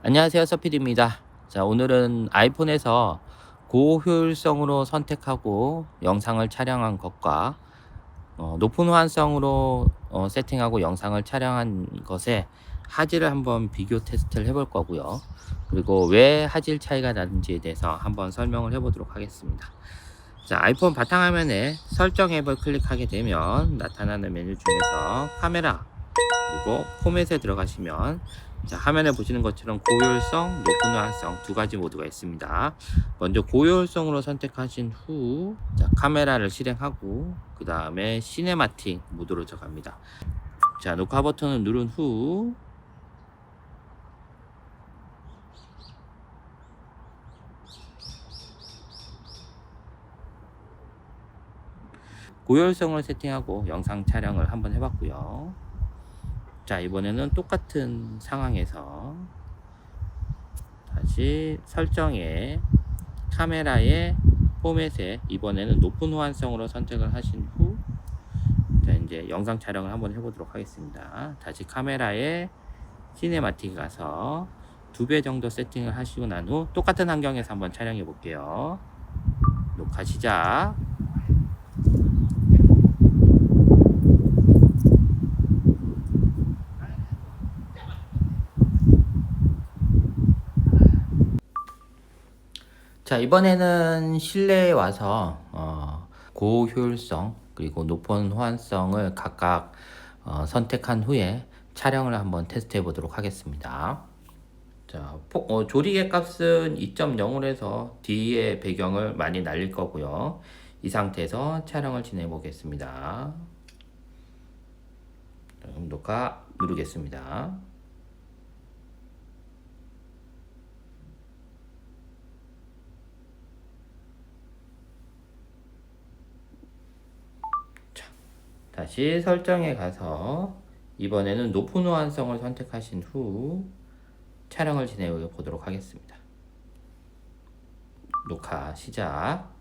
안녕하세요, 서피디입니다. 자, 오늘은 아이폰에서 고효율성으로 선택하고 영상을 촬영한 것과 높은 호환성으로 세팅하고 영상을 촬영한 것의 화질을 한번 비교 테스트를 해볼 거고요. 그리고 왜 화질 차이가 나는지에 대해서 한번 설명을 해보도록 하겠습니다. 자, 아이폰 바탕화면에 설정 앱을 클릭하게 되면 나타나는 메뉴 중에서 카메라 그리고 포맷에 들어가시면 자, 화면에 보시는 것처럼 고효율성, 높은 호환성 두 가지 모드가 있습니다. 먼저 고효율성으로 선택하신 후 자, 카메라를 실행하고 그 다음에 시네마틱 모드로 들어갑니다. 자, 녹화 버튼을 누른 후 고효율성을 세팅하고 영상 촬영을 한번 해봤고요. 자, 이번에는 똑같은 상황에서 다시 설정에 카메라의 포맷에 이번에는 높은 호환성으로 선택을 하신 후 자, 이제 영상 촬영을 한번 해보도록 하겠습니다. 다시 카메라에 시네마틱 가서 2배 정도 세팅을 하시고 난 후 똑같은 환경에서 한번 촬영해 볼게요. 녹화 시작. 자, 이번에는 실내에 와서 고효율성 그리고 높은 호환성을 각각 선택한 후에 촬영을 한번 테스트해 보도록 하겠습니다. 자, 조리개 값은 2.0으로 해서 뒤에 배경을 많이 날릴 거고요. 이 상태에서 촬영을 진행해 보겠습니다. 그럼 녹화 누르겠습니다. 자, 다시 설정에 가서 이번에는 높은 호환성을 선택하신 후 촬영을 진행해 보도록 하겠습니다. 녹화 시작.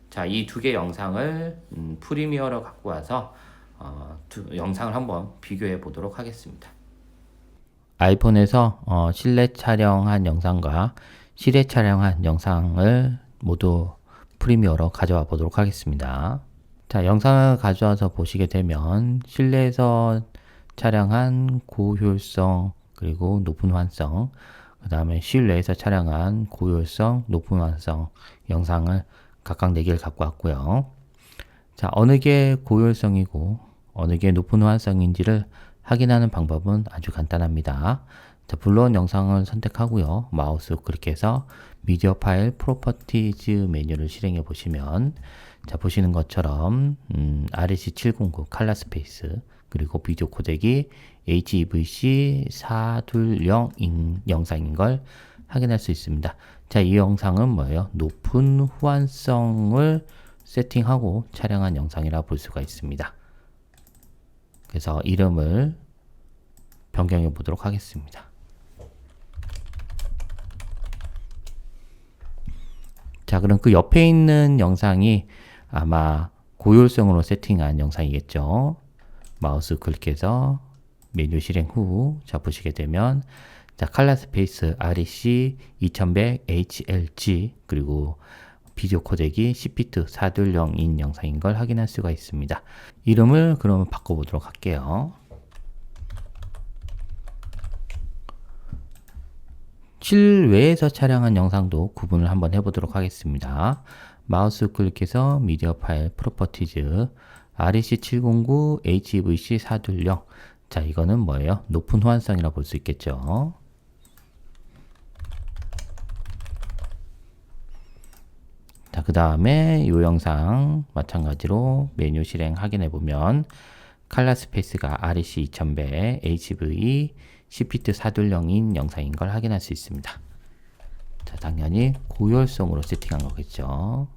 자, 이 두 개 영상을 프리미어로 갖고 와서 영상을 한번 비교해 보도록 하겠습니다. 아이폰에서 실내 촬영한 영상과 실외 촬영한 영상을 모두 프리미어로 가져와 보도록 하겠습니다. 자, 영상을 가져와서 보시게 되면 실내에서 촬영한 고효율성 그리고 높은 호환성 그 다음에 실내에서 촬영한 고효율성 높은 호환성 영상을 각각 4개를 갖고 왔고요. 자, 어느 게 고효율성이고 어느 게 높은 호환성인지를 확인하는 방법은 아주 간단합니다. 자, 불러온 영상을 선택하고요. 마우스 클릭해서 미디어 파일 프로퍼티즈 메뉴를 실행해 보시면 자, 보시는 것처럼 REC709 칼라 스페이스 그리고 비디오 코덱이 HEVC420 영상인 걸 확인할 수 있습니다. 자, 이 영상은 뭐예요? 높은 호환성을 세팅하고 촬영한 영상이라 볼 수가 있습니다. 그래서 이름을 변경해 보도록 하겠습니다. 자, 그럼 그 옆에 있는 영상이 아마 고효율성으로 세팅한 영상이겠죠. 마우스 클릭해서 메뉴 실행 후 자, 보시게 되면 자, 칼라 스페이스 REC 2100 HLG 그리고 비디오 코덱이 CP2 420인 영상인 걸 확인할 수가 있습니다. 이름을 그러면 바꿔보도록 할게요. 실외에서 촬영한 영상도 구분을 한번 해보도록 하겠습니다. 마우스 클릭해서 미디어 파일 프로퍼티즈 REC709 HEVC420 자, 이거는 뭐예요? 높은 호환성이라 볼 수 있겠죠. 자, 그 다음에 이 영상 마찬가지로 메뉴 실행 확인해 보면 칼라 스페이스가 REC 2100 HV CP2 420인 영상인 걸 확인할 수 있습니다. 자, 당연히 고효율성으로 세팅한 거겠죠.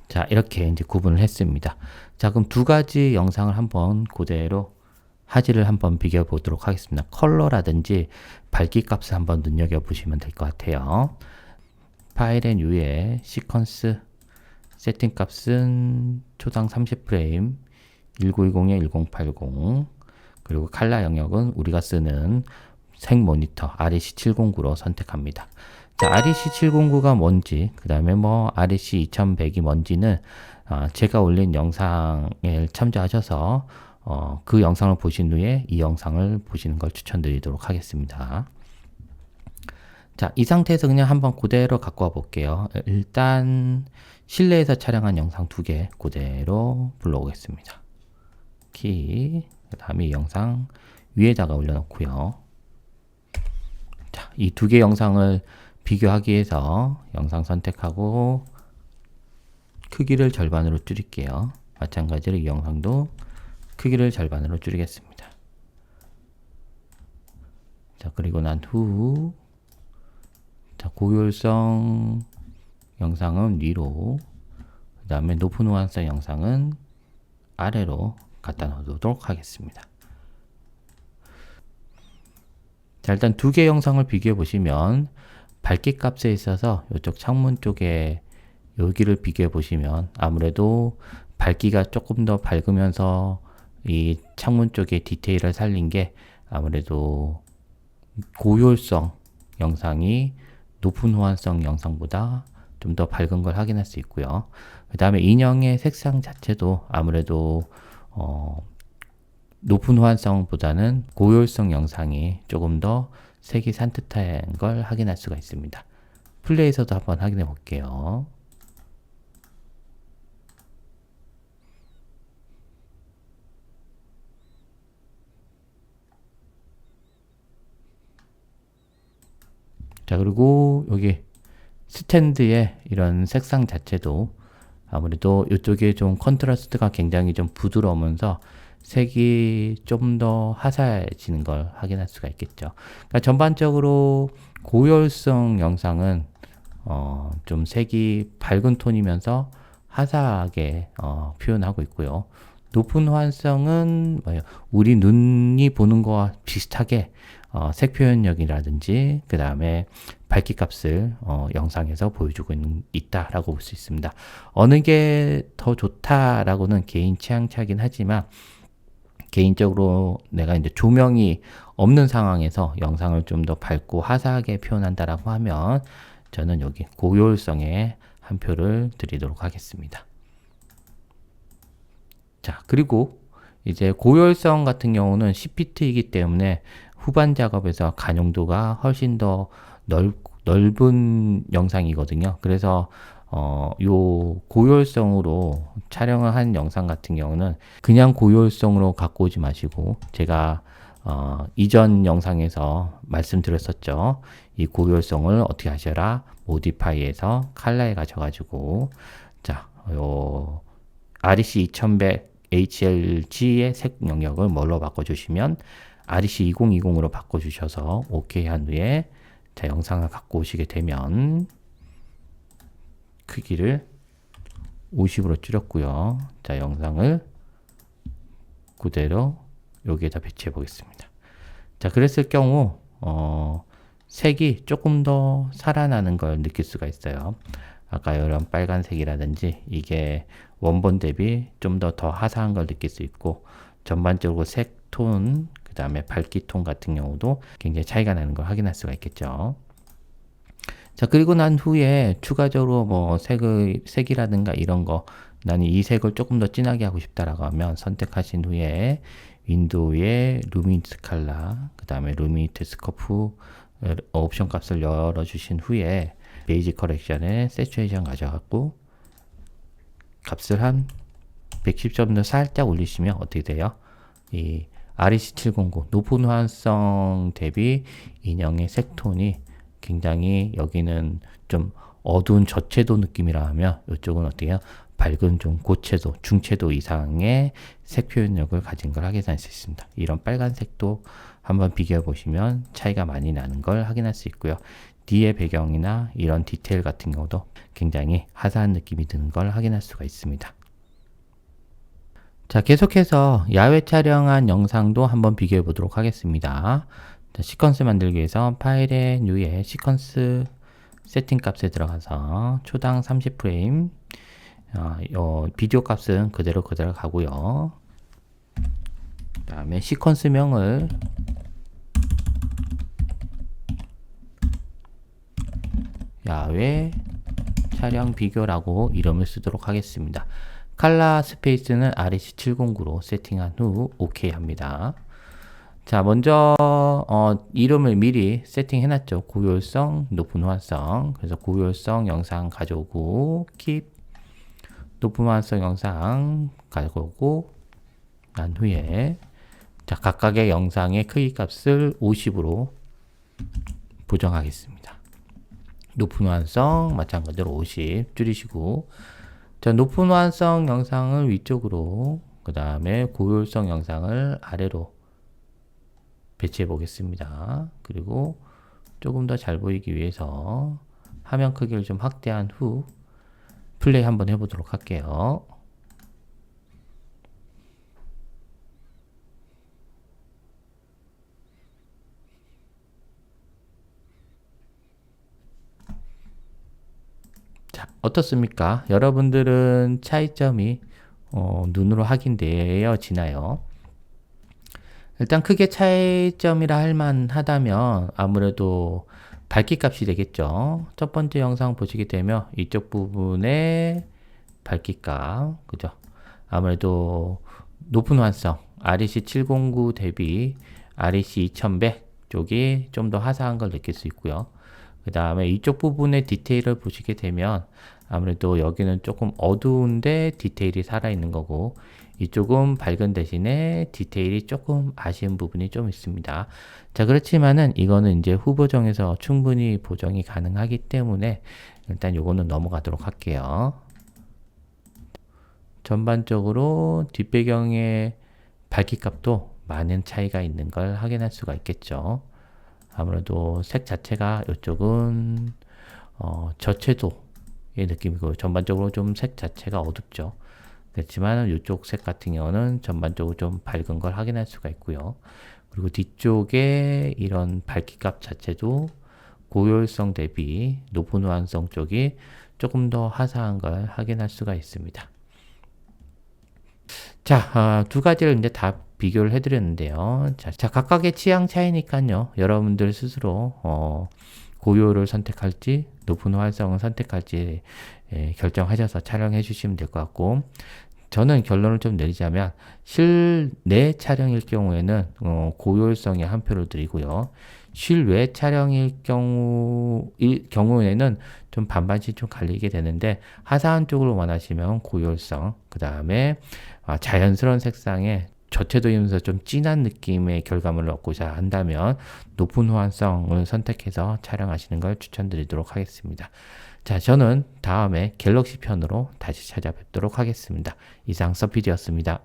자, 이렇게 이제 구분을 했습니다. 자, 그럼 두 가지 영상을 한번 그대로 하지를 한번 비교해 보도록 하겠습니다. 컬러라든지 밝기 값을 한번 눈여겨보시면 될 것 같아요. 파일 앤 U의 시퀀스 세팅 값은 초당 30프레임 1920에 1080, 그리고 칼라 영역은 우리가 쓰는 색 모니터 REC709로 선택합니다. 자, REC709가 뭔지, 그 다음에 뭐 REC2100이 뭔지는 제가 올린 영상에 참조하셔서 그 영상을 보신 후에 이 영상을 보시는 걸 추천드리도록 하겠습니다. 자, 이 상태에서 그냥 한번 그대로 갖고 와 볼게요. 일단 실내에서 촬영한 영상 2개 그대로 불러오겠습니다. 키, 그 다음에 이 영상 위에다가 올려놓고요. 자, 이 2개 영상을 비교하기 위해서 영상 선택하고 크기를 절반으로 줄일게요. 마찬가지로 이 영상도 크기를 절반으로 줄이겠습니다. 자, 그리고 난 후, 자, 고효율성 영상은 위로, 그 다음에 높은 호환성 영상은 아래로 갖다 놓도록 하겠습니다. 자, 일단 2개 영상을 비교해 보시면 밝기 값에 있어서 이쪽 창문 쪽에 여기를 비교해 보시면 아무래도 밝기가 조금 더 밝으면서 이 창문 쪽에 디테일을 살린 게 아무래도 고효율성 영상이 높은 호환성 영상보다 좀 더 밝은 걸 확인할 수 있고요. 그 다음에 인형의 색상 자체도 아무래도 높은 호환성보다는 고효율성 영상이 조금 더 색이 산뜻한 걸 확인할 수가 있습니다. 플레이에서도 한번 확인해 볼게요. 자, 그리고 여기 스탠드의 이런 색상 자체도 아무래도 이쪽에 좀 컨트라스트가 굉장히 좀 부드러우면서 색이 좀 더 화사해지는 걸 확인할 수가 있겠죠. 그러니까 전반적으로 고효율성 영상은 좀 색이 밝은 톤이면서 화사하게 표현하고 있고요. 높은 호환성은 우리 눈이 보는 거와 비슷하게 색 표현력이라든지 그 다음에 밝기 값을 영상에서 보여주고 있다라고 볼 수 있습니다. 어느 게 더 좋다라고는 개인 취향 차이긴 하지만 개인적으로 내가 이제 조명이 없는 상황에서 영상을 좀 더 밝고 화사하게 표현한다라고 하면 저는 여기 고효율성에 한 표를 드리도록 하겠습니다. 자, 그리고 이제 고효율성 같은 경우는 10비트이기 때문에 후반 작업에서 가용도가 훨씬 더 넓은 영상이거든요. 그래서 요 고효율성으로 촬영을 한 영상 같은 경우는 그냥 고효율성으로 갖고 오지 마시고 제가 이전 영상에서 말씀드렸었죠. 이 고효율성을 어떻게 하셔라? 모디파이에서 칼라에 가셔가지고 자, 요 REC 2100 HLG의 색 영역을 뭘로 바꿔주시면 REC 2020으로 바꿔주셔서 OK 한 후에 자, 영상을 갖고 오시게 되면 크기를 50으로 줄였고요. 자, 영상을 그대로 여기에다 배치해 보겠습니다. 자, 그랬을 경우 색이 조금 더 살아나는 걸 느낄 수가 있어요. 아까 이런 빨간색이라든지 이게 원본 대비 좀 더 화사한 걸 느낄 수 있고 전반적으로 색 톤, 그 다음에 밝기 톤 같은 경우도 굉장히 차이가 나는 걸 확인할 수가 있겠죠. 자, 그리고 난 후에 추가적으로 뭐 색이라든가 이런 거 나는 이 색을 조금 더 진하게 하고 싶다라고 하면 선택하신 후에 윈도우에 루미니트 칼라, 그 다음에 루미니트 스코프 옵션 값을 열어주신 후에 베이지 커렉션에 세츄레이션 가져갖고 값을 한 110 정도 살짝 올리시면 어떻게 돼요? 이 REC709 높은 호환성 대비 인형의 색톤이 굉장히 여기는 좀 어두운 저채도 느낌이라 하면 이쪽은 어떻게 해요? 밝은 좀 고채도, 중채도 이상의 색 표현력을 가진 걸 확인할 수 있습니다. 이런 빨간색도 한번 비교해 보시면 차이가 많이 나는 걸 확인할 수 있고요. 뒤의 배경이나 이런 디테일 같은 경우도 굉장히 화사한 느낌이 드는 걸 확인할 수가 있습니다. 자, 계속해서 야외 촬영한 영상도 한번 비교해 보도록 하겠습니다. 자, 시퀀스 만들기 위해서 파일의 New에 시퀀스 세팅 값에 들어가서 초당 30프레임 비디오 값은 그대로 가고요. 그 다음에 시퀀스명을 야외 촬영 비교라고 이름을 쓰도록 하겠습니다. 칼라 스페이스는 REC709로 세팅한 후 OK 합니다. 자, 먼저 이름을 미리 세팅해 놨죠. 고효율성, 높은 호환성. 그래서 고효율성 영상 가져오고 킵, 높은 호환성 영상 가져오고 난 후에 자, 각각의 영상의 크기 값을 50으로 보정하겠습니다. 높은 호환성 마찬가지로 50 줄이시고, 자, 높은 호환성 영상을 위쪽으로, 그 다음에 고효율성 영상을 아래로 배치해 보겠습니다. 그리고 조금 더 잘 보이기 위해서 화면 크기를 좀 확대한 후 플레이 한번 해보도록 할게요. 자, 어떻습니까? 여러분들은 차이점이 눈으로 확인되어지나요? 일단 크게 차이점이라 할 만하다면 아무래도 밝기 값이 되겠죠. 첫 번째 영상 보시게 되면 이쪽 부분의 밝기 값, 그죠? 아무래도 높은 환성 REC709 대비 REC2100 쪽이 좀 더 화사한 걸 느낄 수 있고요. 그 다음에 이쪽 부분의 디테일을 보시게 되면 아무래도 여기는 조금 어두운데 디테일이 살아있는 거고, 이쪽은 밝은 대신에 디테일이 조금 아쉬운 부분이 좀 있습니다. 자, 그렇지만은 이거는 이제 후보정에서 충분히 보정이 가능하기 때문에 일단 요거는 넘어가도록 할게요. 전반적으로 뒷배경의 밝기 값도 많은 차이가 있는 걸 확인할 수가 있겠죠. 아무래도 색 자체가 이쪽은 저채도의 느낌이고 전반적으로 좀 색 자체가 어둡죠. 그렇지만 이쪽 색 같은 경우는 전반적으로 좀 밝은 걸 확인할 수가 있고요. 그리고 뒤쪽에 이런 밝기값 자체도 고효율성 대비 높은 호환성 쪽이 조금 더 화사한 걸 확인할 수가 있습니다. 자, 두 가지를 이제 다 비교를 해드렸는데요. 자, 각각의 취향 차이니까요. 여러분들 스스로 고효율을 선택할지 높은 호환성을 선택할지 결정하셔서 촬영해 주시면 될 것 같고, 저는 결론을 좀 내리자면 실내 촬영일 경우에는 고효율성에 한 표를 드리고요. 실외 촬영일 경우에는 좀 반반씩 좀 갈리게 되는데, 화사한 쪽으로 원하시면 고효율성, 그 다음에 자연스러운 색상에 저채도이면서 좀 진한 느낌의 결과물을 얻고자 한다면 높은 호환성을 선택해서 촬영하시는 걸 추천드리도록 하겠습니다. 자, 저는 다음에 갤럭시 편으로 다시 찾아뵙도록 하겠습니다. 이상 서피디였습니다.